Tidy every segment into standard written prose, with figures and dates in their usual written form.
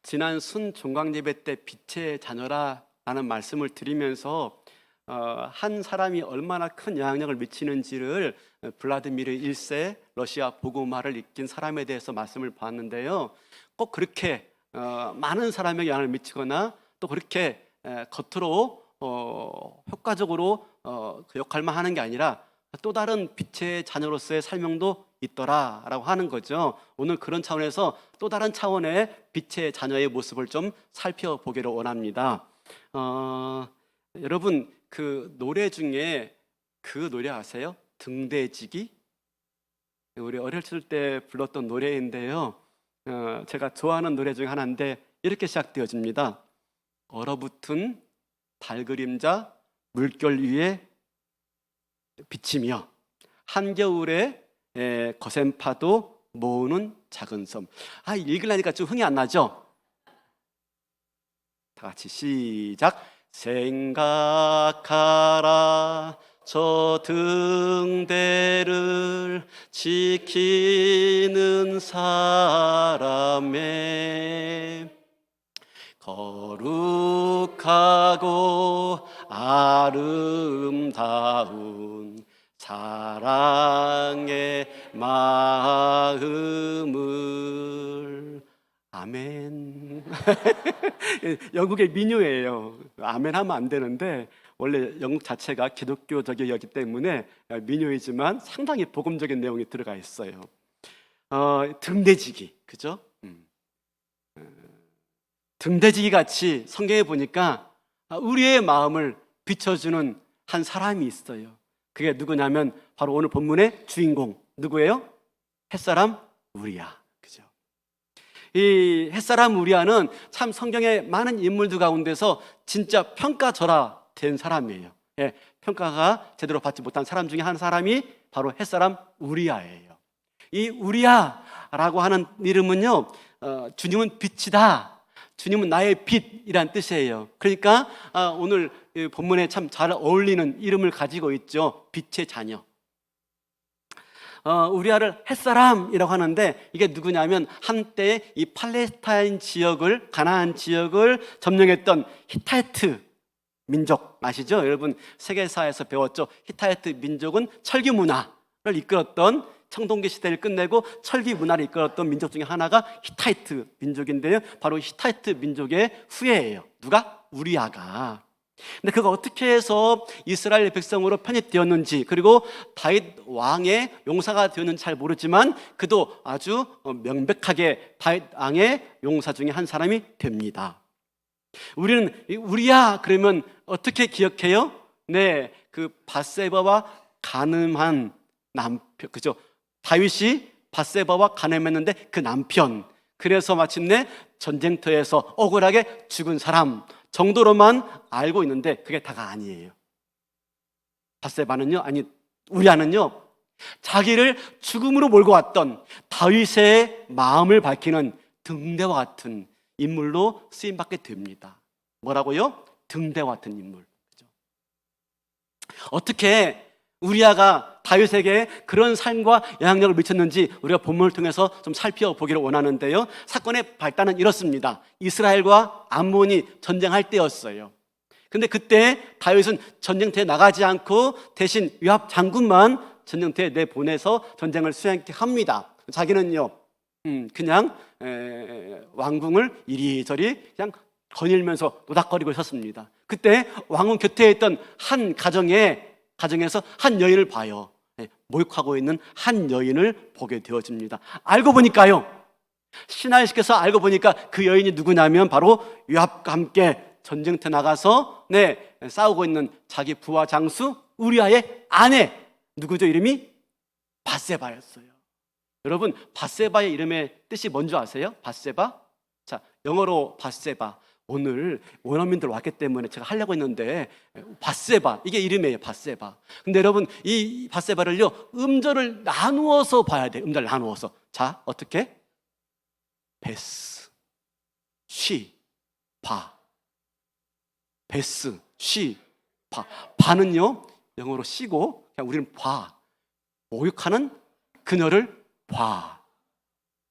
지난 순종강예배 때 빛의 자녀라 라는 말씀을 드리면서 한 사람이 얼마나 큰 영향력을 미치는지를 블라디미르 1세 러시아 복음화를 이끈 사람에 대해서 말씀을 봤는데요, 꼭 그렇게 많은 사람에게 영향을 미치거나 또 그렇게 겉으로 효과적으로 그 역할만 하는 게 아니라 또 다른 빛의 자녀로서의 설명도 있더라라고 하는 거죠. 오늘 그런 차원에서 또 다른 차원의 빛의 자녀의 모습을 좀 살펴보기를 원합니다. 여러분, 그 노래 중에 그 노래 아세요? 등대지기? 우리 어렸을 때 불렀던 노래인데요, 제가 좋아하는 노래 중에 하나인데 이렇게 시작되어집니다. 얼어붙은 달그림자 물결 위에 비치며 한겨울에 거센 파도 모으는 작은 섬. 읽으려니까 좀 흥이 안 나죠? 다 같이 시작. 생각하라 저 등대를 지키는 사람의 거룩하고 아름다운 사랑의 마음을. 아멘. 영국의 민요예요. 아멘 하면 안 되는데 원래 영국 자체가 기독교적이었기 때문에 민요이지만 상당히 복음적인 내용이 들어가 있어요. 등대지기, 그죠? 등대지기 같이 성경에 보니까 우리의 마음을 비춰주는 한 사람이 있어요. 그게 누구냐면 바로 오늘 본문의 주인공 누구예요? 햇사람 우리야. 그죠? 이 햇사람 우리야는 참 성경의 많은 인물들 가운데서 진짜 평가절하 된 사람이에요. 평가가 제대로 받지 못한 사람 중에 한 사람이 바로 햇사람 우리야예요. 이 우리야라고 하는 이름은요, 주님은 빛이다, 주님은 나의 빛이란 뜻이에요. 그러니까 오늘 본문에 참 잘 어울리는 이름을 가지고 있죠. 빛의 자녀. 우리아를 햇사람이라고 하는데 이게 누구냐면 한때 이 팔레스타인 지역을, 가나안 지역을 점령했던 히타이트 민족 아시죠? 여러분 세계사에서 배웠죠. 히타이트 민족은 철기 문화를 이끌었던, 청동기 시대를 끝내고 철기 문화를 이끌었던 민족 중에 하나가 히타이트 민족인데요, 바로 히타이트 민족의 후예예요. 누가? 우리아가. 근데 그가 어떻게 해서 이스라엘 백성으로 편입되었는지, 그리고 다윗 왕의 용사가 되었는지 잘 모르지만 그도 아주 명백하게 다윗 왕의 용사 중에 한 사람이 됩니다. 우리는 우리야 그러면 어떻게 기억해요? 네, 그 밧세바와 간음한 남편, 그죠? 다윗이 밧세바와 간음했는데 그 남편, 그래서 마침내 전쟁터에서 억울하게 죽은 사람 정도로만 알고 있는데 그게 다가 아니에요. 밧세바는요, 아니 우리아는요, 자기를 죽음으로 몰고 왔던 다윗의 마음을 밝히는 등대와 같은 인물로 쓰임받게 됩니다. 뭐라고요? 등대와 같은 인물. 그죠? 어떻게 우리아가 다윗에게 그런 삶과 영향력을 미쳤는지 우리가 본문을 통해서 좀 살펴보기를 원하는데요, 사건의 발단은 이렇습니다. 이스라엘과 암몬이 전쟁할 때였어요. 근데 그때 다윗은 전쟁터에 나가지 않고 대신 요압 장군만 전쟁터에 내보내서 전쟁을 수행케 합니다. 자기는요, 그냥 왕궁을 이리저리 그냥 거닐면서 노닥거리고 있었습니다. 그때 왕궁 곁에 있던 한 가정에서 한 여인을 봐요. 목욕하고 있는 한 여인을 보게 되어집니다. 알고 보니까요, 신하시켜서 알고 보니까 그 여인이 누구냐면 바로 요압과 함께 전쟁터에 나가서 싸우고 있는 자기 부하 장수 우리아의 아내, 누구죠? 이름이 밧세바였어요. 여러분, 밧세바의 이름의 뜻이 뭔지 아세요? 밧세바? 자, 영어로 밧세바. 오늘 원어민들 왔기 때문에 제가 하려고 했는데 밧세바, 이게 이름이에요. 밧세바. 근데 여러분, 이 밧세바를요, 음절을 나누어서 봐야 돼요. 음절 나누어서. 자, 어떻게? 베스, 쉬, 바. 베스, 쉬, 바. 바는요, 영어로 쉬고 그냥 우리는 봐. 목욕하는 그녀를 봐.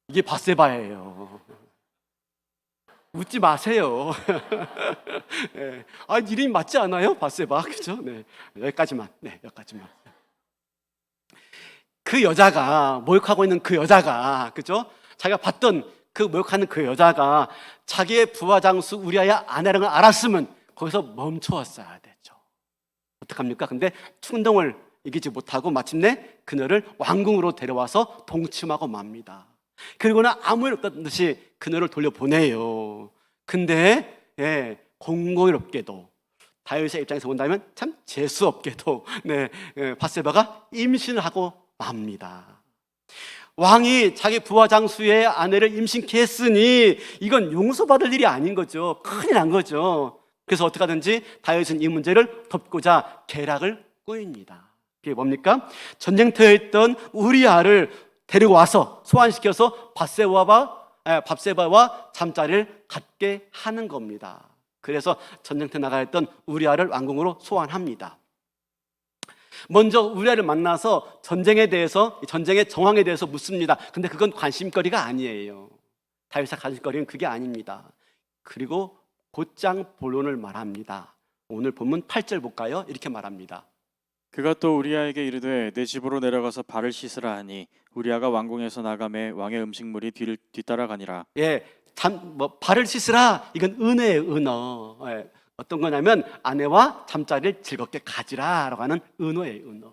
이게 밧세바예요. 묻지 마세요. 네. 아, 이름이 맞지 않아요? 바세바, 그죠? 네, 여기까지만. 네, 여기까지만. 그 여자가 모욕하고 있는 그 여자가, 그죠? 자기가 봤던 그 모욕하는 그 여자가 자기의 부하 장수 우리아의 아내라는 걸 알았으면 거기서 멈춰왔어야 되죠. 어떡합니까? 근데 충동을 이기지 못하고 마침내 그녀를 왕궁으로 데려와서 동침하고 맙니다. 그리고는 아무 일 없다는 듯이 그녀를 돌려보내요. 근데 공공의롭게도 다윗의 입장에서 본다면 참 재수없게도 바세바가 임신을 하고 맙니다. 왕이 자기 부하 장수의 아내를 임신케 했으니 이건 용서받을 일이 아닌 거죠. 큰일 난 거죠. 그래서 어떻게 하든지 다윗은 이 문제를 덮고자 계략을 꾸립니다. 그게 뭡니까? 전쟁터에 있던 우리아를 데리고 와서 소환시켜서 밥세바와 잠자리를 갖게 하는 겁니다. 그래서 전쟁터에 나가 있던 우리아를 왕궁으로 소환합니다. 먼저 우리아를 만나서 전쟁의 정황에 대해서 묻습니다. 근데 그건 관심거리가 아니에요. 다윗의 관심거리는 그게 아닙니다. 그리고 곧장 본론을 말합니다. 오늘 본문 8절 볼까요? 이렇게 말합니다. 그가 또 우리아에게 이르되 내 집으로 내려가서 발을 씻으라 하니 우리아가 왕궁에서 나가매 왕의 음식물이 뒤를 뒤따라가니라. 발을 씻으라, 이건 은혜의 은어. 어떤 거냐면 아내와 잠자리를 즐겁게 가지라라고 하는 은어의 은어.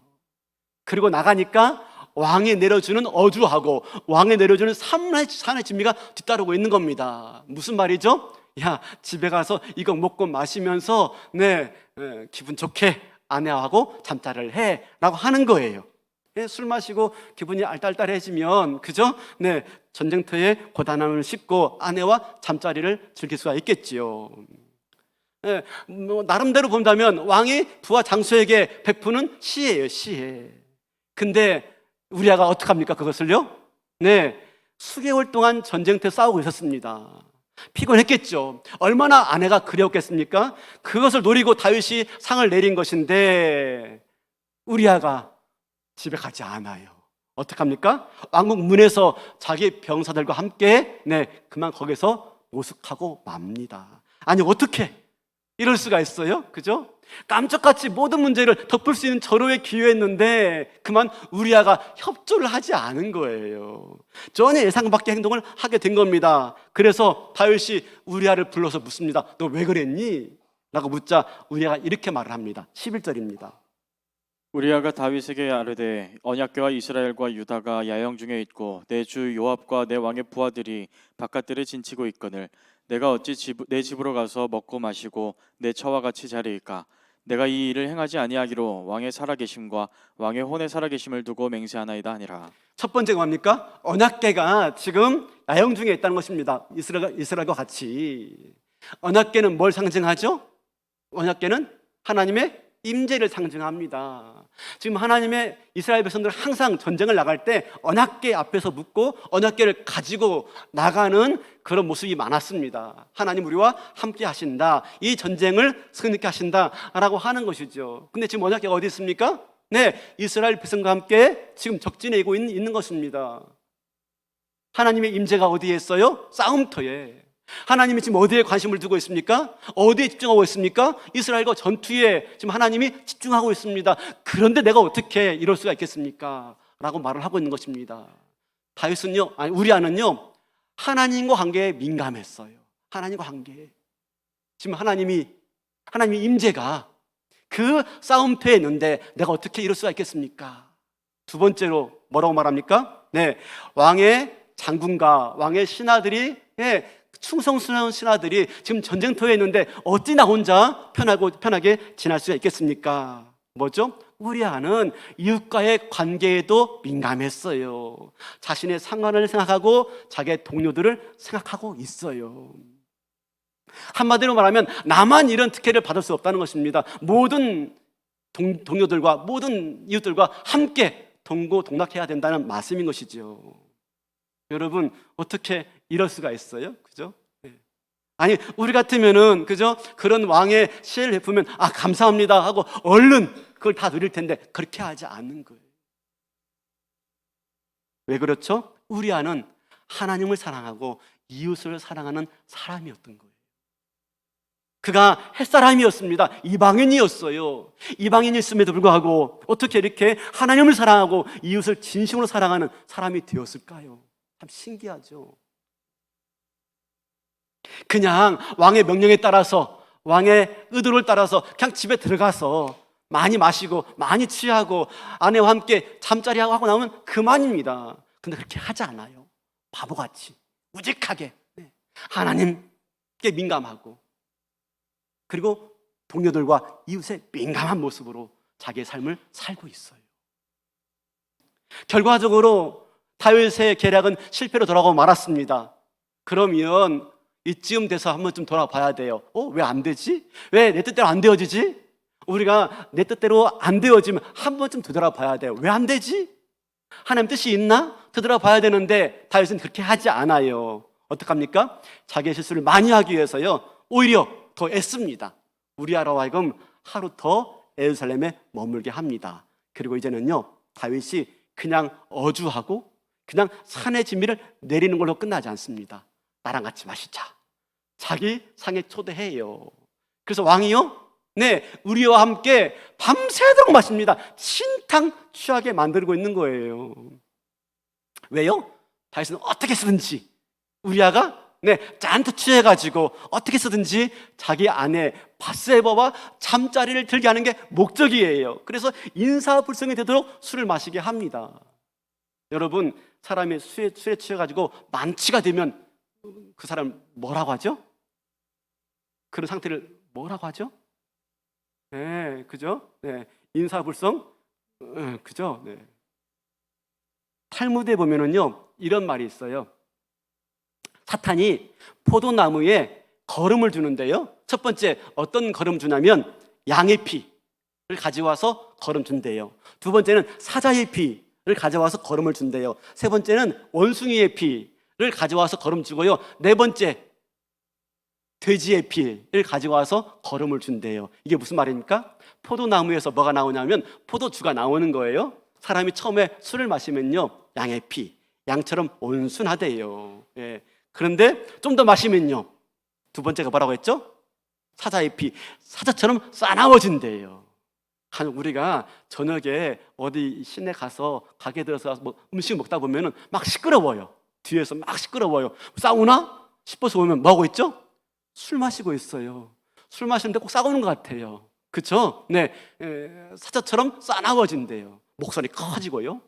그리고 나가니까 왕이 내려주는 어주하고 왕이 내려주는 산의 진미가 뒤따르고 있는 겁니다. 무슨 말이죠? 야, 집에 가서 이거 먹고 마시면서 기분 좋게 아내하고 잠자리를 해 라고 하는 거예요. 술 마시고 기분이 알딸딸해지면, 그죠? 전쟁터에 고단함을 싣고 아내와 잠자리를 즐길 수가 있겠지요. 나름대로 본다면 왕이 부하 장수에게 베푸는 시혜예요, 시혜. 근데 우리아가 어떡합니까, 그것을요? 수개월 동안 전쟁터에 싸우고 있었습니다. 피곤했겠죠. 얼마나 아내가 그리웠겠습니까? 그것을 노리고 다윗이 상을 내린 것인데 우리아가 집에 가지 않아요. 어떡합니까? 왕궁 문에서 자기 병사들과 함께 그만 거기서 모숙하고 맙니다. 아니, 어떻게 이럴 수가 있어요? 그죠? 깜짝같이 모든 문제를 덮을 수 있는 절호의 기회였는데 그만 우리아가 협조를 하지 않은 거예요. 전혀 예상 밖의 행동을 하게 된 겁니다. 그래서 다윗이 우리아를 불러서 묻습니다. 너 왜 그랬니? 라고 묻자 우리아가 이렇게 말을 합니다. 11절입니다. 우리아가 다윗에게 아뢰되 언약궤와 이스라엘과 유다가 야영 중에 있고 내 주 요압과 내 왕의 부하들이 바깥들에 진치고 있거늘 내가 어찌 내 집으로 가서 먹고 마시고 내 처와 같이 자리일까? 내가 이 일을 행하지 아니하기로 왕의 살아계심과 왕의 혼의 살아계심을 두고 맹세하나이다 하니라. 첫 번째가 뭡니까? 언약궤가 지금 야영 중에 있다는 것입니다. 이스라엘과 같이. 언약궤는 뭘 상징하죠? 언약궤는 하나님의 임재를 상징합니다. 지금 하나님의 이스라엘 백성들은 항상 전쟁을 나갈 때 언약궤 앞에서 묻고 언약궤를 가지고 나가는 그런 모습이 많았습니다. 하나님 우리와 함께 하신다, 이 전쟁을 승리케 하신다라고 하는 것이죠. 근데 지금 언약궤가 어디 있습니까? 이스라엘 백성과 함께 지금 적진에 있는 것입니다. 하나님의 임재가 어디에 있어요? 싸움터에. 하나님이 지금 어디에 관심을 두고 있습니까? 어디에 집중하고 있습니까? 이스라엘과 전투에 지금 하나님이 집중하고 있습니다. 그런데 내가 어떻게 이럴 수가 있겠습니까? 라고 말을 하고 있는 것입니다. 우리아는요 하나님과 관계에 민감했어요. 하나님과 관계에. 지금 하나님이 임재가 그 싸움터에 있는데 내가 어떻게 이럴 수가 있겠습니까? 두 번째로 뭐라고 말합니까? 왕의 장군과 왕의 신하들이 충성스러운 신하들이 지금 전쟁터에 있는데 어찌 나 혼자 편하게 지날 수가 있겠습니까? 뭐죠? 우리아는 이웃과의 관계에도 민감했어요. 자신의 상관을 생각하고 자기의 동료들을 생각하고 있어요. 한마디로 말하면 나만 이런 특혜를 받을 수 없다는 것입니다. 모든 동료들과 모든 이웃들과 함께 동고동락해야 된다는 말씀인 것이죠. 여러분, 어떻게 이럴 수가 있어요? 그죠? 아니, 우리 같으면은, 그죠? 그런 왕의 시혜를 베푸면, 감사합니다 하고 얼른 그걸 다 누릴 텐데, 그렇게 하지 않는 거예요. 왜 그렇죠? 우리아는 하나님을 사랑하고 이웃을 사랑하는 사람이었던 거예요. 그가 햇사람이었습니다. 이방인이었어요. 이방인이었음에도 불구하고 어떻게 이렇게 하나님을 사랑하고 이웃을 진심으로 사랑하는 사람이 되었을까요? 참 신기하죠. 그냥 왕의 명령에 따라서, 왕의 의도를 따라서 그냥 집에 들어가서 많이 마시고 많이 취하고 아내와 함께 잠자리하고 하고 나오면 그만입니다. 근데 그렇게 하지 않아요. 바보같이 우직하게 하나님께 민감하고, 그리고 동료들과 이웃의 민감한 모습으로 자기의 삶을 살고 있어요. 결과적으로 다윗의 계략은 실패로 돌아가고 말았습니다. 그러면 이쯤 돼서 한번 좀 돌아봐야 돼요. 왜 안 되지? 왜 내 뜻대로 안 되어지지? 우리가 내 뜻대로 안 되어지면 한 번쯤 되돌아봐야 돼요. 왜 안 되지? 하나님 뜻이 있나? 되돌아봐야 되는데 다윗은 그렇게 하지 않아요. 어떡합니까? 자기의 실수를 많이 하기 위해서요, 오히려 더 애씁니다. 우리아로 하여금 하루 더 예루살렘에 머물게 합니다. 그리고 이제는요, 다윗이 그냥 어주하고 그냥 산의 진미를 내리는 걸로 끝나지 않습니다. 나랑 같이 마시자. 자기 상에 초대해요. 그래서 왕이요, 우리와 함께 밤새도록 마십니다. 진탕 취하게 만들고 있는 거예요. 왜요? 다윗은 어떻게 쓰든지, 우리아가 잔뜩 취해가지고 어떻게 쓰든지 자기 아내 밧세바와 잠자리를 들게 하는 게 목적이에요. 그래서 인사불성이 되도록 술을 마시게 합니다. 여러분, 사람이 술에 취해가지고 만취가 되면 그 사람 뭐라고 하죠? 그런 상태를 뭐라고 하죠? 그죠? 인사불성? 그죠? 탈무드에 보면은요, 이런 말이 있어요. 사탄이 포도나무에 거름을 주는데요, 첫 번째 어떤 거름 주냐면 양의 피를 가져와서 거름 준대요. 두 번째는 사자의 피를 가져와서 거름을 준대요. 세 번째는 원숭이의 피를 가져와서 거름 주고요, 네 번째 돼지의 피를 가져와서 거름을 준대요. 이게 무슨 말입니까? 포도나무에서 뭐가 나오냐면 포도주가 나오는 거예요. 사람이 처음에 술을 마시면요, 양의 피, 양처럼 온순하대요. 그런데 좀 더 마시면요, 두 번째가 뭐라고 했죠? 사자의 피, 사자처럼 싸나워진대요. 우리가 저녁에 어디 시내 가서 가게 들어서 음식 먹다 보면 막 시끄러워요. 뒤에서 막 시끄러워요. 싸우나 싶어서 오면 뭐 하고 있죠? 술 마시고 있어요. 술 마시는데 꼭 싸우는 것 같아요. 그렇죠? 사자처럼 싸나워진대요. 목소리 커지고요.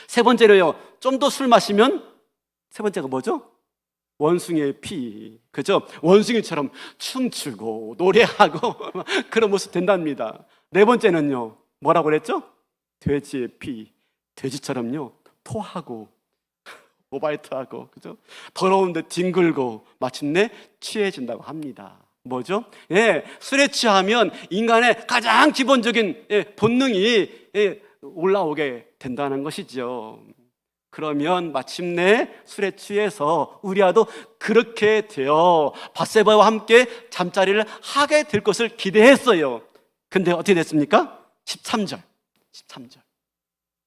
세 번째로요, 좀 더 술 마시면 세 번째가 뭐죠? 원숭이의 피, 그죠? 원숭이처럼 춤추고 노래하고 그런 모습 된답니다. 네 번째는요, 뭐라고 그랬죠? 돼지의 피, 돼지처럼요 토하고 오바이트하고, 그죠? 더러운데 뒹굴고 마침내 취해진다고 합니다. 뭐죠? 술에 취하면 인간의 가장 기본적인 본능이 올라오게 된다는 것이죠. 그러면 마침내 술에 취해서 우리아도 그렇게 되어 밧세바와 함께 잠자리를 하게 될 것을 기대했어요. 근데 어떻게 됐습니까? 13절.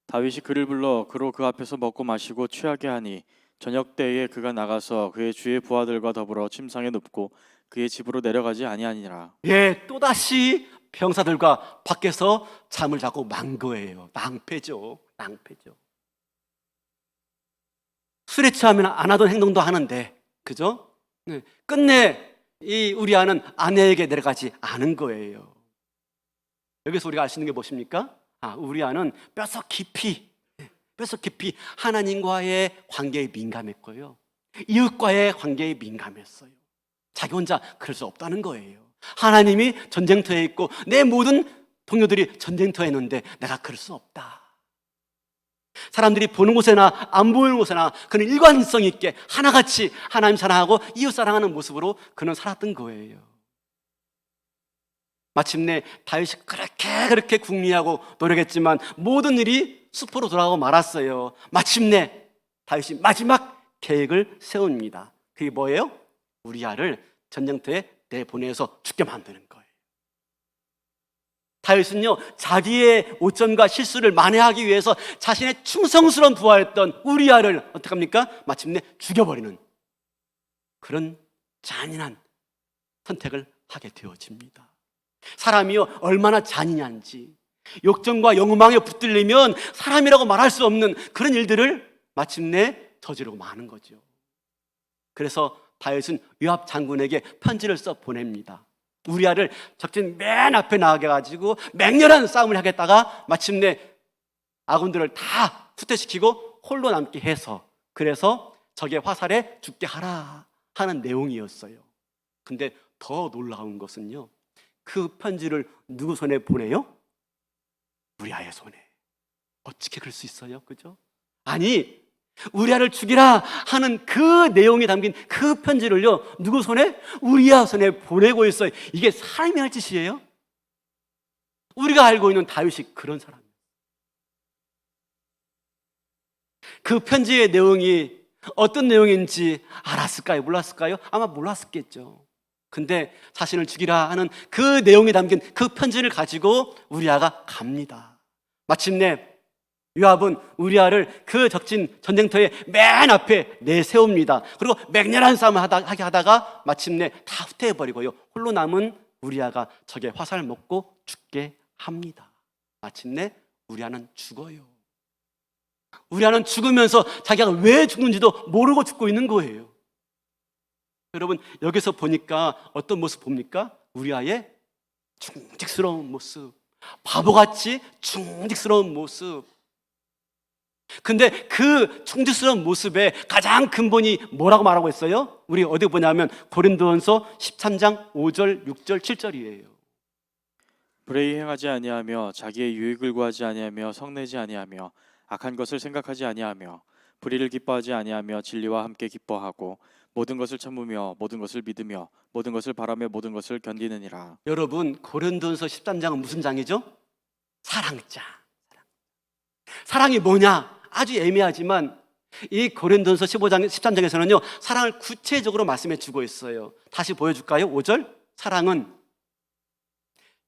다윗이 그를 불러 그로 그 앞에서 먹고 마시고 취하게 하니 저녁 때에 그가 나가서 그의 주의 부하들과 더불어 침상에 눕고 그의 집으로 내려가지 아니하니라. 또다시 병사들과 밖에서 잠을 자고 만 거예요. 낭패죠. 술에 취하면 안 하던 행동도 하는데, 그죠? 끝내 이 우리아는 아내에게 내려가지 않은 거예요. 여기서 우리가 알 수 있는 게 무엇입니까? 우리아는 뼛속 깊이 하나님과의 관계에 민감했고요, 이웃과의 관계에 민감했어요. 자기 혼자 그럴 수 없다는 거예요. 하나님이 전쟁터에 있고 내 모든 동료들이 전쟁터에 있는데 내가 그럴 수 없다. 사람들이 보는 곳에나 안 보이는 곳에나 그는 일관성 있게 하나같이 하나님 사랑하고 이웃 사랑하는 모습으로 그는 살았던 거예요. 마침내 다윗이 그렇게 궁리하고 노력했지만 모든 일이 수포로 돌아가고 말았어요. 마침내 다윗이 마지막 계획을 세웁니다. 그게 뭐예요? 우리아를 전쟁터에 내보내서 죽게 만드는 거예요. 다윗은요, 자기의 오점과 실수를 만회하기 위해서 자신의 충성스러운 부하였던 우리아를 어떻게 합니까? 마침내 죽여버리는 그런 잔인한 선택을 하게 되어집니다. 사람이요 얼마나 잔인한지, 욕정과 욕망에 붙들리면 사람이라고 말할 수 없는 그런 일들을 마침내 저지르고 마는 거죠. 그래서 다윗은 요압 장군에게 편지를 써 보냅니다. 우리아를 적진 맨 앞에 나가게 가지고 맹렬한 싸움을 하겠다가 마침내 아군들을 다 후퇴시키고 홀로 남게 해서, 그래서 적의 화살에 죽게 하라 하는 내용이었어요. 근데 더 놀라운 것은요, 그 편지를 누구 손에 보내요? 우리아의 손에. 어떻게 그럴 수 있어요? 그죠? 아니, 우리아를 죽이라 하는 그 내용이 담긴 그 편지를요, 누구 손에? 우리아 손에 보내고 있어요. 이게 사람이 할 짓이에요? 우리가 알고 있는 다윗이 그런 사람이에요. 그 편지의 내용이 어떤 내용인지 알았을까요? 몰랐을까요? 아마 몰랐었겠죠. 근데 자신을 죽이라 하는 그 내용이 담긴 그 편지를 가지고 우리아가 갑니다. 마침내 요압은 우리아를 그 적진 전쟁터의 맨 앞에 내세웁니다. 그리고 맹렬한 싸움을 하게 하다가 마침내 다 후퇴해버리고요, 홀로 남은 우리아가 적의 화살 먹고 죽게 합니다. 마침내 우리아는 죽어요. 우리아는 죽으면서 자기가 왜 죽는지도 모르고 죽고 있는 거예요. 여러분, 여기서 보니까 어떤 모습 봅니까? 우리아의 충직스러운 모습, 바보같이 충직스러운 모습. 근데 그 충직스러운 모습의 가장 근본이 뭐라고 말하고 있어요? 우리 어디 보냐면 고린도전서 13장 5절, 6절, 7절이에요. 불의히 행하지 아니하며 자기의 유익을 구하지 아니하며 성내지 아니하며 악한 것을 생각하지 아니하며 불의를 기뻐하지 아니하며 진리와 함께 기뻐하고 모든 것을 참으며 모든 것을 믿으며 모든 것을 바라며 모든 것을 견디느니라. 여러분, 고린도전서 13장은 무슨 장이죠? 사랑장. 사랑이 뭐냐? 아주 애매하지만 이 고린도전서 15장, 13장에서는요, 사랑을 구체적으로 말씀해 주고 있어요. 다시 보여줄까요? 5절. 사랑은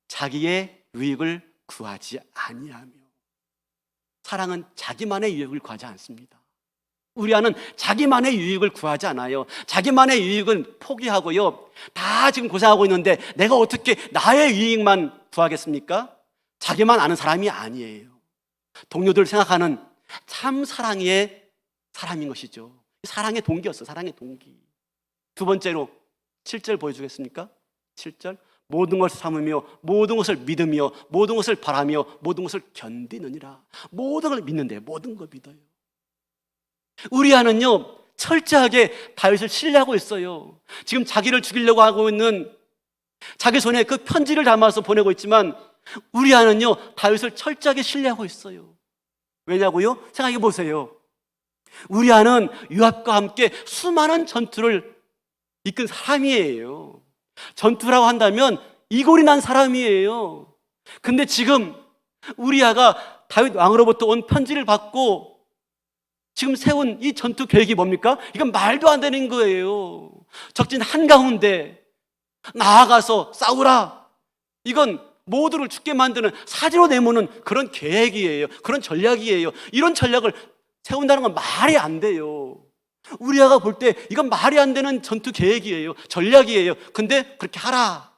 자기의 유익을 구하지 아니하며. 사랑은 자기만의 유익을 구하지 않습니다. 우리아는 자기만의 유익을 구하지 않아요. 자기만의 유익은 포기하고요, 다 지금 고생하고 있는데 내가 어떻게 나의 유익만 구하겠습니까? 자기만 아는 사람이 아니에요. 동료들 생각하는 참 사랑의 사람인 것이죠. 사랑의 동기였어. 사랑의 동기. 두 번째로 7절 보여주겠습니까? 7절. 모든 것을 참으며 모든 것을 믿으며 모든 것을 바라며 모든 것을 견디느니라. 모든 걸 믿는데 모든 걸 믿어요. 우리아는요, 철저하게 다윗을 신뢰하고 있어요. 지금 자기를 죽이려고 하고 있는, 자기 손에 그 편지를 담아서 보내고 있지만 우리아는요, 다윗을 철저하게 신뢰하고 있어요. 왜냐고요? 생각해 보세요. 우리아는 요압과 함께 수많은 전투를 이끈 사람이에요. 전투라고 한다면 이골이 난 사람이에요. 근데 지금 우리아가 다윗 왕으로부터 온 편지를 받고 지금 세운 이 전투 계획이 뭡니까? 이건 말도 안 되는 거예요. 적진 한가운데 나아가서 싸우라. 이건 모두를 죽게 만드는, 사지로 내모는 그런 계획이에요. 그런 전략이에요. 이런 전략을 세운다는 건 말이 안 돼요. 우리아가 볼 때 이건 말이 안 되는 전투 계획이에요. 전략이에요. 근데 그렇게 하라.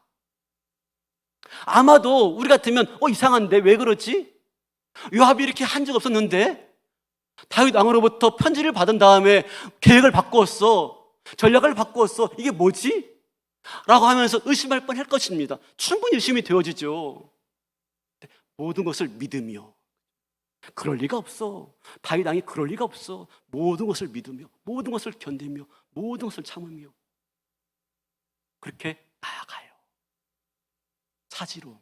아마도 우리 같으면 이상한데 왜 그러지? 요압이 이렇게 한 적 없었는데 다윗 왕으로부터 편지를 받은 다음에 계획을 바꾸었어. 전략을 바꾸었어. 이게 뭐지? 라고 하면서 의심할 뻔할 것입니다. 충분히 의심이 되어지죠. 모든 것을 믿으며. 그럴 리가 없어. 다윗 왕이 그럴 리가 없어. 모든 것을 믿으며 모든 것을 견디며 모든 것을 참으며 그렇게 나아가요. 사지로.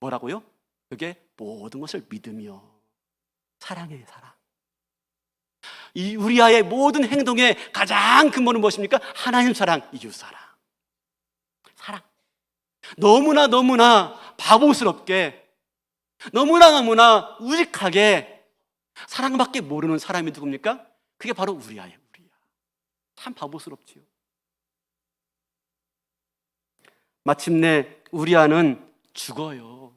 뭐라고요? 그게 모든 것을 믿으며. 사랑의 사랑. 이 우리아의 모든 행동의 가장 근본은 무엇입니까? 하나님 사랑, 이웃 사랑. 사랑. 너무나 바보스럽게, 너무나 우직하게 사랑밖에 모르는 사람이 누굽니까? 그게 바로 우리아예요. 우리아. 참 바보스럽지요. 마침내 우리아는 죽어요.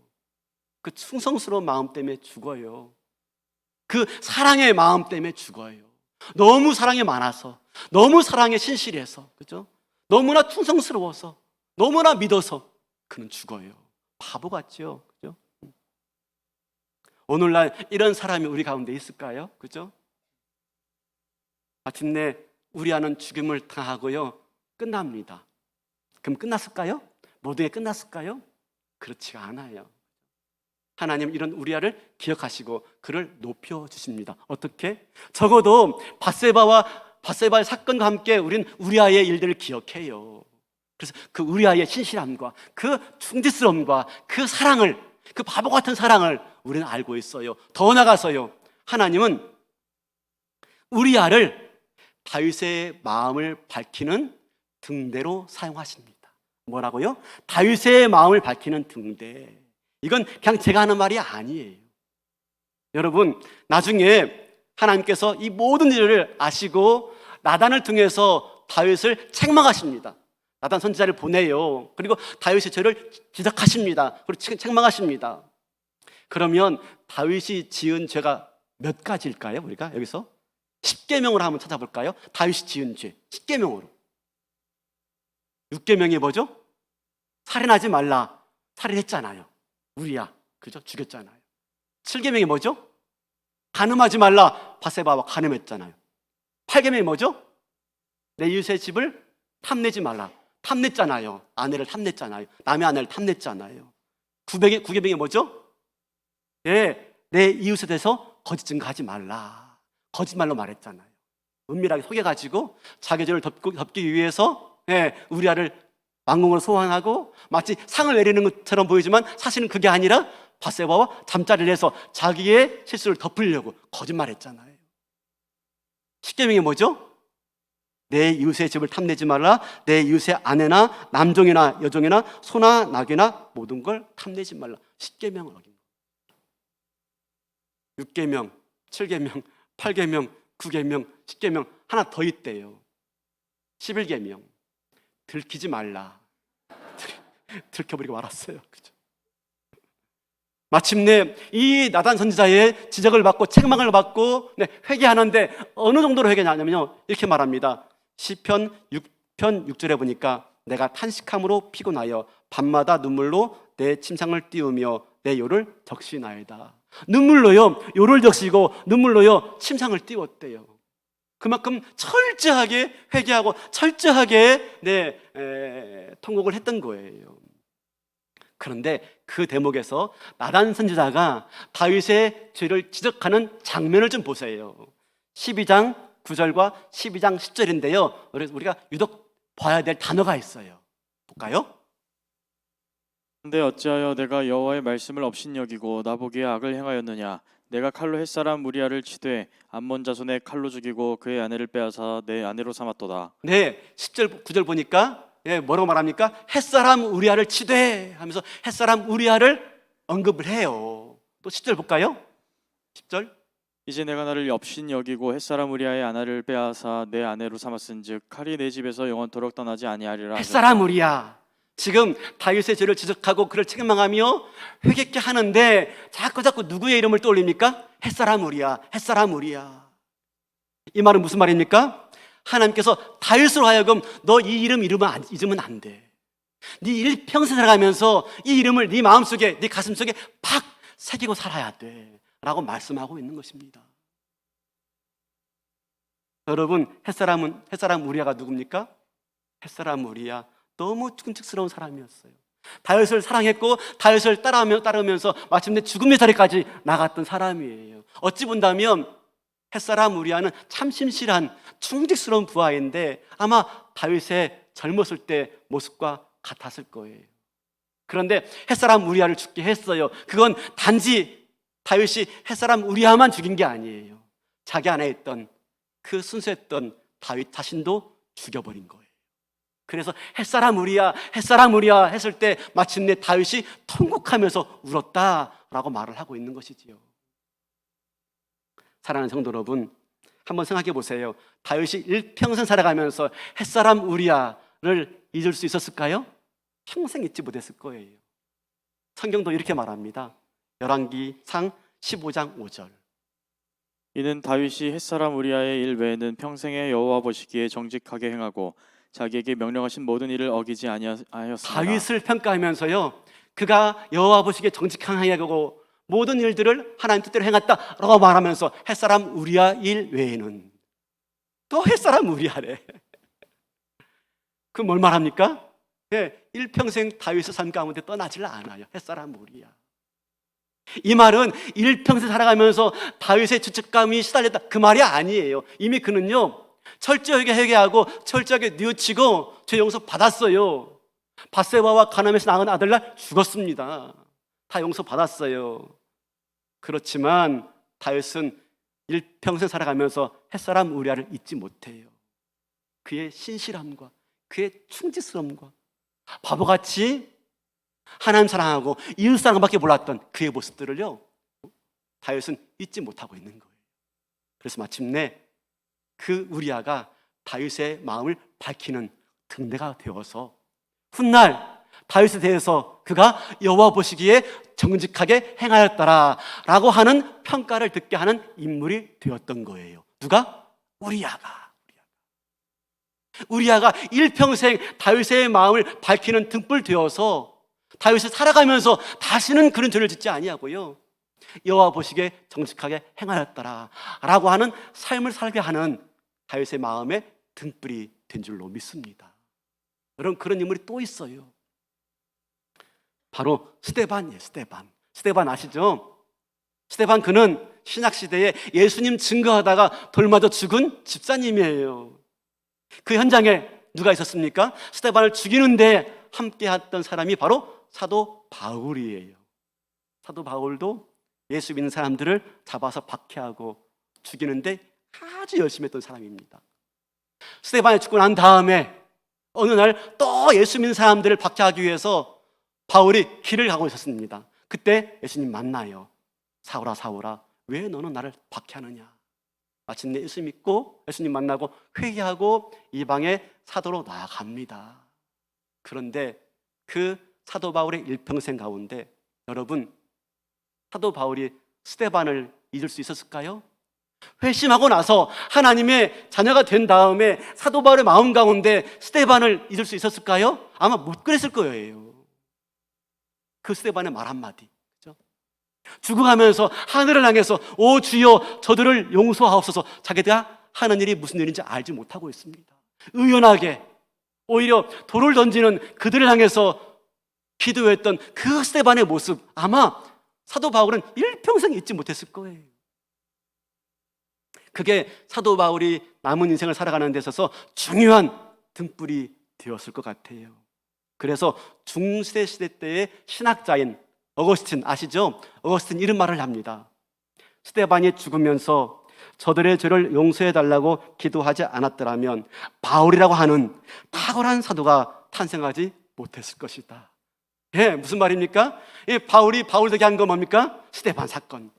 그 충성스러운 마음 때문에 죽어요. 그 사랑의 마음 때문에 죽어요. 너무 사랑이 많아서, 너무 사랑에 신실해서, 그죠? 너무나 충성스러워서, 너무나 믿어서 그는 죽어요. 바보 같죠, 그죠? 오늘날 이런 사람이 우리 가운데 있을까요? 그죠? 마침내 우리아는 죽임을 당하고요, 끝납니다. 그럼 끝났을까요? 모든 게 끝났을까요? 그렇지가 않아요. 하나님 이런 우리아를 기억하시고 그를 높여주십니다. 어떻게? 적어도 바세바의 사건과 함께 우리는 우리아의 일들을 기억해요. 그래서 그 우리아의 신실함과 그 충직스러움과 그 사랑을, 그 바보 같은 사랑을 우리는 알고 있어요. 더 나아가서요, 하나님은 우리아를 다윗의 마음을 밝히는 등대로 사용하십니다. 뭐라고요? 다윗의 마음을 밝히는 등대. 이건 그냥 제가 하는 말이 아니에요. 여러분, 나중에 하나님께서 이 모든 일을 아시고 나단을 통해서 다윗을 책망하십니다. 나단 선지자를 보내요. 그리고 다윗의 죄를 지적하십니다. 그리고 책망하십니다. 그러면 다윗이 지은 죄가 몇 가지일까요? 우리가 여기서 10계명으로 한번 찾아볼까요? 다윗이 지은 죄 10계명으로. 6계명이 뭐죠? 살인하지 말라. 살인했잖아요. 우리야, 그죠? 죽였잖아요. 7계명이 뭐죠? 간음하지 말라. 바세바와 간음했잖아요. 8계명이 뭐죠? 내 이웃의 집을 탐내지 말라. 탐냈잖아요. 아내를 탐냈잖아요. 남의 아내를 탐냈잖아요. 9계명이 뭐죠? 예, 내 이웃에 대해서 거짓 증거하지 말라. 거짓말로 말했잖아요. 은밀하게 속여가지고 자기 죄를 덮기 위해서, 예, 우리아를 왕궁으로 소환하고 마치 상을 내리는 것처럼 보이지만 사실은 그게 아니라 바세바와 잠자리를 해서 자기의 실수를 덮으려고 거짓말했잖아요. 10계명이 뭐죠? 내 이웃의 집을 탐내지 말라. 내 이웃의 아내나 남종이나 여종이나 소나 낙이나 모든 걸 탐내지 말라. 10계명을 어긴 거예요. 6계명, 7계명, 8계명, 9계명, 10계명 하나 더 있대요. 11계명. 들키지 말라. 들켜버리고 말았어요. 그죠? 마침내 이 나단 선지자의 지적을 받고 책망을 받고 회개하는데 어느 정도로 회개하냐면요, 이렇게 말합니다. 시편 6편 6절에 보니까 내가 탄식함으로 피곤하여 밤마다 눈물로 내 침상을 띄우며 내 요를 적시나이다. 눈물로요, 요를 적시고 눈물로요, 침상을 띄웠대요. 그만큼 철저하게 회개하고 철저하게 통곡을 했던 거예요. 그런데 그 대목에서 나단 선지자가 다윗의 죄를 지적하는 장면을 좀 보세요. 12장 9절과 12장 10절인데요. 우리가 유독 봐야 될 단어가 있어요. 볼까요? 근데 어찌하여 내가 여호와의 말씀을 업신여기고 나보기에 악을 행하였느냐? 내가 칼로 햇사람 우리아를 치되 암몬 자손의 칼로 죽이고 그의 아내를 빼앗아 내 아내로 삼았도다. 네, 10절 9절 보니까 뭐라고 말합니까? 햇사람 우리아를 치되 하면서 햇사람 우리아를 언급을 해요. 또 10절 볼까요? 10절 이제 내가 나를 업신여기고 햇사람 우리아의 아내를 빼앗아 내 아내로 삼았은즉 칼이 내 집에서 영원토록 떠나지 아니하리라. 햇사람 우리아. 지금 다윗의 죄를 지적하고 그를 책망하며 회개케 하는데 자꾸 누구의 이름을 떠올립니까? 햇사람 우리아, 햇사람 우리아. 이 말은 무슨 말입니까? 하나님께서 다윗으로 하여금 너 이 이름 잊으면 안 돼. 네 일평생 살아가면서 이 이름을 네 마음속에, 네 가슴속에 팍 새기고 살아야 돼 라고 말씀하고 있는 것입니다. 여러분, 햇사람 우리아가 누굽니까? 햇사람 우리아, 너무 충직스러운 사람이었어요. 다윗을 사랑했고 다윗을 따르면서 마침내 죽음의 자리까지 나갔던 사람이에요. 어찌 본다면 햇사람 우리아는 참 신실한 충직스러운 부하인데 아마 다윗의 젊었을 때 모습과 같았을 거예요. 그런데 햇사람 우리아를 죽게 했어요. 그건 단지 다윗이 햇사람 우리아만 죽인 게 아니에요. 자기 안에 있던 그 순수했던 다윗 자신도 죽여버린 거예요. 그래서 햇사람 우리아 했을 때 마침내 다윗이 통곡하면서 울었다라고 말을 하고 있는 것이지요. 사랑하는 성도 여러분, 한번 생각해 보세요. 다윗이 일평생 살아가면서 햇사람 우리아를 잊을 수 있었을까요? 평생 잊지 못했을 거예요. 성경도 이렇게 말합니다. 열왕기상 15장 5절. 이는 다윗이 햇사람 우리아의 일 외에는 평생에 여호와 보시기에 정직하게 행하고 자기에게 명령하신 모든 일을 어기지 아니하였습니다. 다윗을 평가하면서요, 그가 여호와 보시기에 정직하게 하고 모든 일들을 하나님 뜻대로 행했다라고 말하면서 햇사람 우리아 일 외에는, 또 햇사람 우리아래. 그 뭘 말합니까? 예, 일평생 다윗의 삶 가운데 떠나질 않아요. 햇사람 우리아. 이 말은 일평생 살아가면서 다윗의 죄책감이 시달렸다, 그 말이 아니에요. 이미 그는요, 철저하게 회개하고 철저하게 뉘우치고 죄 용서 받았어요. 밧세바와 가나안에서 낳은 아들날 죽었습니다. 다 용서 받았어요. 그렇지만 다윗은 일평생 살아가면서 햇사람 우리아를 잊지 못해요. 그의 신실함과 그의 충직스러움과 바보같이 하나님 사랑하고 이웃 사랑밖에 몰랐던 그의 모습들을요, 다윗은 잊지 못하고 있는 거예요. 그래서 마침내 그 우리아가 다윗의 마음을 밝히는 등대가 되어서 훗날 다윗에 대해서 그가 여호와 보시기에 정직하게 행하였다라고 하는 평가를 듣게 하는 인물이 되었던 거예요. 누가? 우리아가 일평생 다윗의 마음을 밝히는 등불 되어서 다윗이 살아가면서 다시는 그런 죄를 짓지 아니하고요, 여호와 보시기에 정직하게 행하였다라고 하는 삶을 살게 하는 다윗의 마음의 등불이 된 줄로 믿습니다. 여러분, 그런 인물이 또 있어요. 바로 스데반이에요. 스데반 아시죠? 스데반, 그는 신약시대에 예수님 증거하다가 돌 맞아 죽은 집사님이에요. 그 현장에 누가 있었습니까? 스데반을 죽이는데 함께 했던 사람이 바로 사도 바울이에요. 사도 바울도 예수 믿는 사람들을 잡아서 박해하고 죽이는데 아주 열심히 했던 사람입니다. 스데반이 죽고 난 다음에 어느 날 또 예수 믿는 사람들을 박해하기 위해서 바울이 길을 가고 있었습니다. 그때 예수님 만나요. 사울아, 사울아, 왜 너는 나를 박해하느냐? 마침내 예수 믿고 예수님 만나고 회개하고 이방의 사도로 나아갑니다. 그런데 그 사도 바울의 일평생 가운데 여러분, 사도 바울이 스데반을 잊을 수 있었을까요? 회심하고 나서 하나님의 자녀가 된 다음에 사도 바울의 마음 가운데 스데반을 잊을 수 있었을까요? 아마 못 그랬을 거예요. 그 스데반의 말 한마디, 그렇죠? 죽어가면서 하늘을 향해서 오 주여 저들을 용서하옵소서, 자기가 하는 일이 무슨 일인지 알지 못하고 있습니다. 의연하게 오히려 돌을 던지는 그들을 향해서 기도했던 그 스데반의 모습, 아마 사도 바울은 일평생 잊지 못했을 거예요. 그게 사도 바울이 남은 인생을 살아가는 데 있어서 중요한 등불이 되었을 것 같아요. 그래서 중세 시대 때의 신학자인 어거스틴 아시죠? 어거스틴 이런 말을 합니다. 스데반이 죽으면서 저들의 죄를 용서해 달라고 기도하지 않았더라면 바울이라고 하는 탁월한 사도가 탄생하지 못했을 것이다. 예, 무슨 말입니까? 바울이 바울 되게 한 건 뭡니까? 스데반 사건.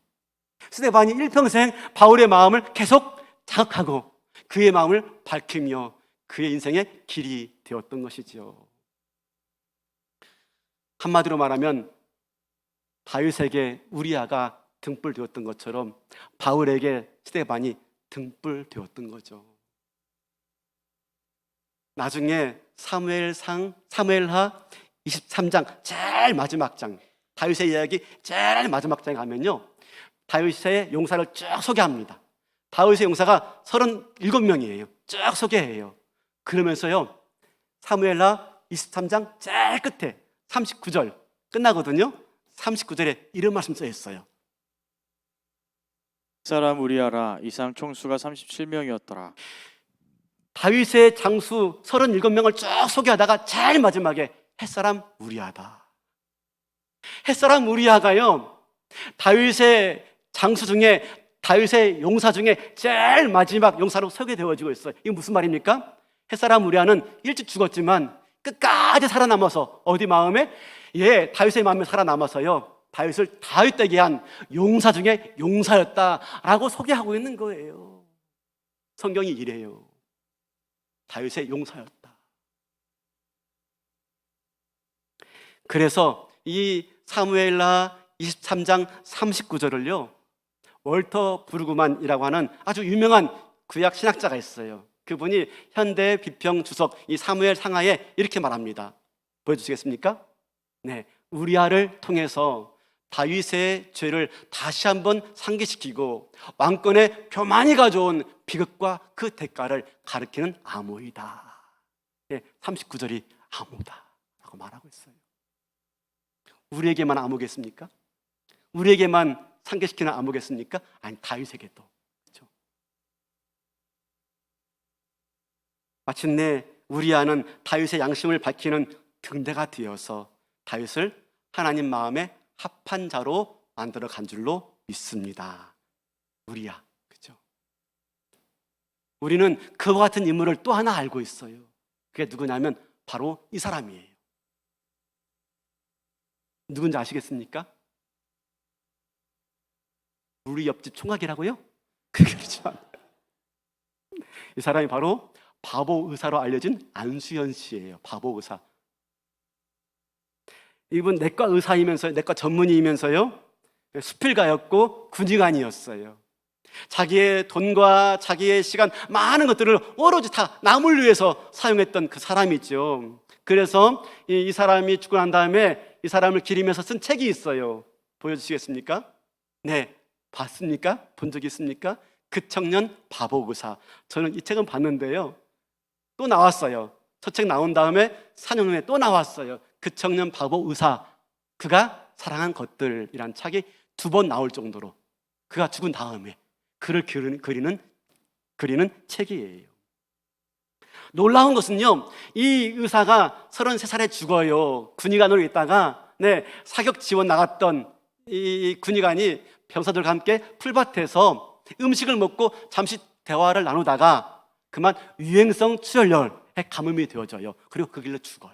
스데반이 일평생 바울의 마음을 계속 자극하고 그의 마음을 밝히며 그의 인생의 길이 되었던 것이지요. 한마디로 말하면 다윗에게 우리아가 등불 되었던 것처럼 바울에게 스데반이 등불 되었던 거죠. 나중에 사무엘하 23장 제일 마지막 장, 다윗의 이야기 제일 마지막 장에 가면요, 다윗의 용사를 쭉 소개합니다. 다윗의 용사가 37명이에요. 쭉 소개해요. 그러면서요, 사무엘하 23장 제일 끝에 39절 끝나거든요. 39절에 이런 말씀 써 있어요. 사람 우리아라 이상 총수가 37명이었더라. 다윗의 장수 37명을 쭉 소개하다가 제일 마지막에 햇사람 우리아다. 햇사람 우리아가요, 다윗의 장수 중에, 다윗의 용사 중에 제일 마지막 용사로 소개되어지고 있어요. 이게 무슨 말입니까? 햇사람 우리아는 일찍 죽었지만 끝까지 살아남아서 어디 마음에? 다윗의 마음에 살아남아서요, 다윗을 다윗 되게 한 용사 중에 용사였다라고 소개하고 있는 거예요. 성경이 이래요. 다윗의 용사였다. 그래서 이 사무엘하 23장 39절을요 월터 브루그만이라고 하는 아주 유명한 구약 신학자가 있어요. 그분이 현대 비평 주석 이 사무엘 상하에 이렇게 말합니다. 보여주시겠습니까? 네, 우리아를 통해서 다윗의 죄를 다시 한번 상기시키고 왕권에 교만이 가져온 비극과 그 대가를 가리키는 암호이다. 네, 39절이 암호다 라고 말하고 있어요. 우리에게만 암호겠습니까? 우리에게만 상기시키는 암호겠습니까? 아니, 다윗에게도. 그렇죠? 마침내 우리아는 다윗의 양심을 밝히는 등대가 되어서 다윗을 하나님 마음에 합한 자로 만들어 간 줄로 믿습니다. 우리아, 그렇죠? 우리는 그와 같은 인물을 또 하나 알고 있어요. 그게 누구냐면 바로 이 사람이에요. 누군지 아시겠습니까? 우리 옆집 총각이라고요? 그게 그렇지 않아요. 이 사람이 바로 바보 의사로 알려진 안수연 씨예요. 바보 의사. 이분 내과 의사이면서요, 내과 전문의이면서요, 수필가였고 군의관이었어요. 자기의 돈과 자기의 시간, 많은 것들을 오로지 다 남을 위해서 사용했던 그 사람이죠. 그래서 이 사람이 죽고 난 다음에 이 사람을 기리면서 쓴 책이 있어요. 보여주시겠습니까? 네, 봤습니까? 본 적 있습니까? 그 청년 바보 의사. 저는 이 책은 봤는데요, 또 나왔어요. 저 책 나온 다음에 4년 후에 또 나왔어요. 그 청년 바보 의사, 그가 사랑한 것들이란 책이 2번 나올 정도로 그가 죽은 다음에 그를 그리는 책이에요. 놀라운 것은요, 이 의사가 33살에 죽어요. 군의관으로 있다가 사격 지원 나갔던 이 군의관이 병사들과 함께 풀밭에서 음식을 먹고 잠시 대화를 나누다가 그만 유행성 출혈에 감염이 되어져요. 그리고 그 길로 죽어요.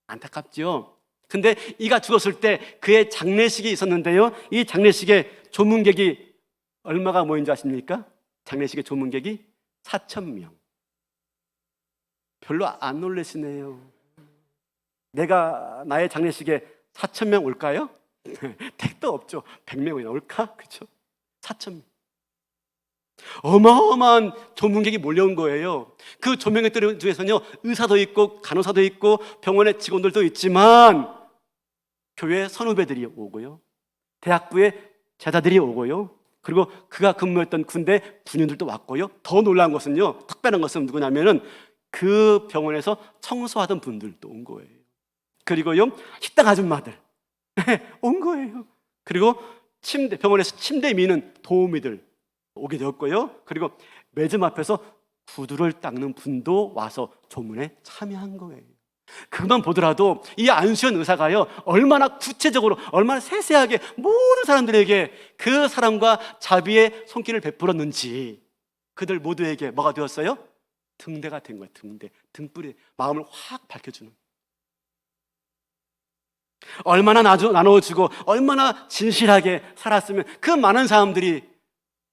안타깝죠? 근데 이가 죽었을 때 그의 장례식이 있었는데요, 이 장례식에 조문객이 얼마가 모인 줄 아십니까? 장례식의 조문객이 4,000명. 별로 안 놀라시네요. 나의 장례식에 4,000명 올까요? 택도 없죠. 100명이나 올까? 그렇죠? 4,000명. 어마어마한 조문객이 몰려온 거예요. 그 조문객들 중에서는요, 의사도 있고 간호사도 있고 병원의 직원들도 있지만 교회 선후배들이 오고요, 대학부의 제자들이 오고요, 그리고 그가 근무했던 군대 군인들도 왔고요. 더 놀라운 것은요, 특별한 것은 누구냐면은 그 병원에서 청소하던 분들도 온 거예요. 그리고요, 식당 아줌마들 온 거예요. 그리고 병원에서 침대 미는 도우미들 오게 되었고요. 그리고 매점 앞에서 구두를 닦는 분도 와서 조문에 참여한 거예요. 그만 보더라도 이 안수연 의사가요, 얼마나 구체적으로, 얼마나 세세하게 모든 사람들에게 그 사랑과 자비의 손길을 베풀었는지 그들 모두에게 뭐가 되었어요? 등대가 된 거예요. 등불이 마음을 확 밝혀주는. 얼마나 나눠주고 얼마나 진실하게 살았으면 그 많은 사람들이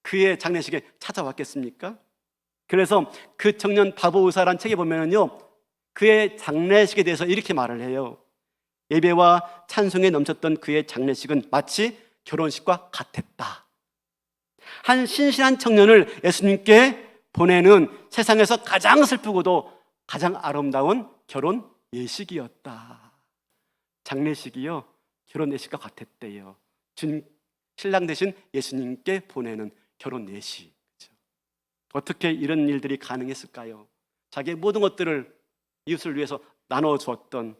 그의 장례식에 찾아왔겠습니까? 그래서 그 청년 바보 의사라는 책에 보면은요, 그의 장례식에 대해서 이렇게 말을 해요. 예배와 찬송에 넘쳤던 그의 장례식은 마치 결혼식과 같았다. 한 신실한 청년을 예수님께 보내는 세상에서 가장 슬프고도 가장 아름다운 결혼 예식이었다. 장례식이요, 결혼 예식과 같았대요. 신랑 대신 예수님께 보내는 결혼 예식. 그렇죠? 어떻게 이런 일들이 가능했을까요? 자기의 모든 것들을 이웃을 위해서 나눠주었던.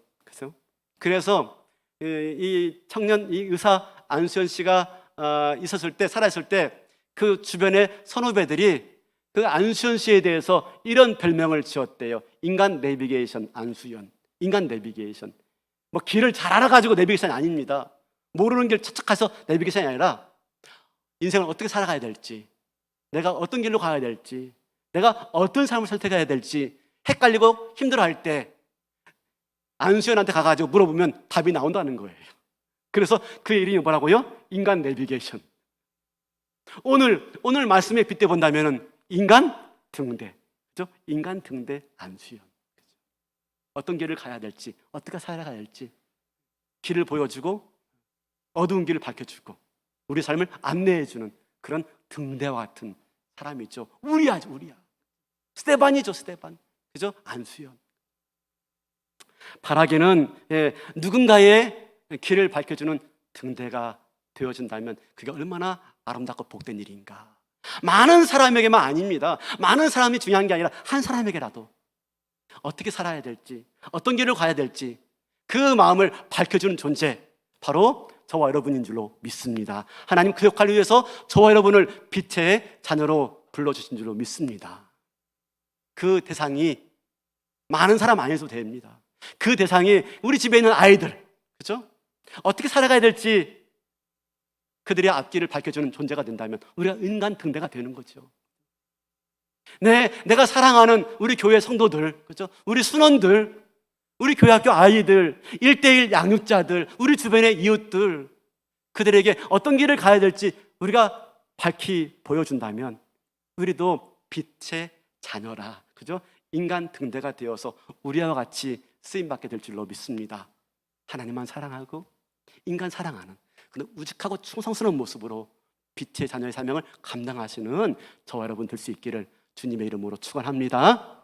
그래서 이 청년, 이 의사 안수연 씨가 있었을 때, 살아있을 때 그 주변의 선후배들이 그 안수연 씨에 대해서 이런 별명을 지었대요. 인간 내비게이션 안수연. 인간 내비게이션. 뭐 길을 잘 알아가지고 내비게이션이 아닙니다. 모르는 길 착착해서 내비게이션이 아니라 인생을 어떻게 살아가야 될지, 내가 어떤 길로 가야 될지, 내가 어떤 삶을 선택해야 될지 헷갈리고 힘들어할 때 안수연한테 가가지고 물어보면 답이 나온다는 거예요. 그래서 그의 이름이 뭐라고요? 인간 내비게이션. 오늘 말씀에 빗대 본다면은 인간 등대, 그죠? 인간 등대 안수연. 그죠? 어떤 길을 가야 될지, 어떻게 살아가야 될지 길을 보여주고 어두운 길을 밝혀주고 우리 삶을 안내해주는 그런 등대와 같은 사람이죠. 우리야죠, 우리야. 스데반이죠, 스데반. 그죠? 안수연. 바라기는 누군가의 길을 밝혀주는 등대가 되어준다면 그게 얼마나 아름답고 복된 일인가. 많은 사람에게만 아닙니다. 많은 사람이 중요한 게 아니라 한 사람에게라도 어떻게 살아야 될지, 어떤 길을 가야 될지 그 마음을 밝혀주는 존재, 바로 저와 여러분인 줄로 믿습니다. 하나님 그 역할을 위해서 저와 여러분을 빛의 자녀로 불러주신 줄로 믿습니다. 그 대상이 많은 사람 아니어도 됩니다. 그 대상이 우리 집에 있는 아이들, 그렇죠? 어떻게 살아가야 될지 그들의 앞길을 밝혀주는 존재가 된다면 우리가 인간 등대가 되는 거죠. 내가 사랑하는 우리 교회 성도들, 그렇죠? 우리 순원들, 우리 교회학교 아이들, 1:1 양육자들, 우리 주변의 이웃들, 그들에게 어떤 길을 가야 될지 우리가 밝히 보여준다면 우리도 빛의 자녀라, 그죠? 인간 등대가 되어서 우리와 같이 쓰임받게 될 줄로 믿습니다. 하나님만 사랑하고 인간 사랑하는 그런 우직하고 충성스러운 모습으로 빛의 자녀의 사명을 감당하시는 저와 여러분 될 수 있기를 주님의 이름으로 축원합니다.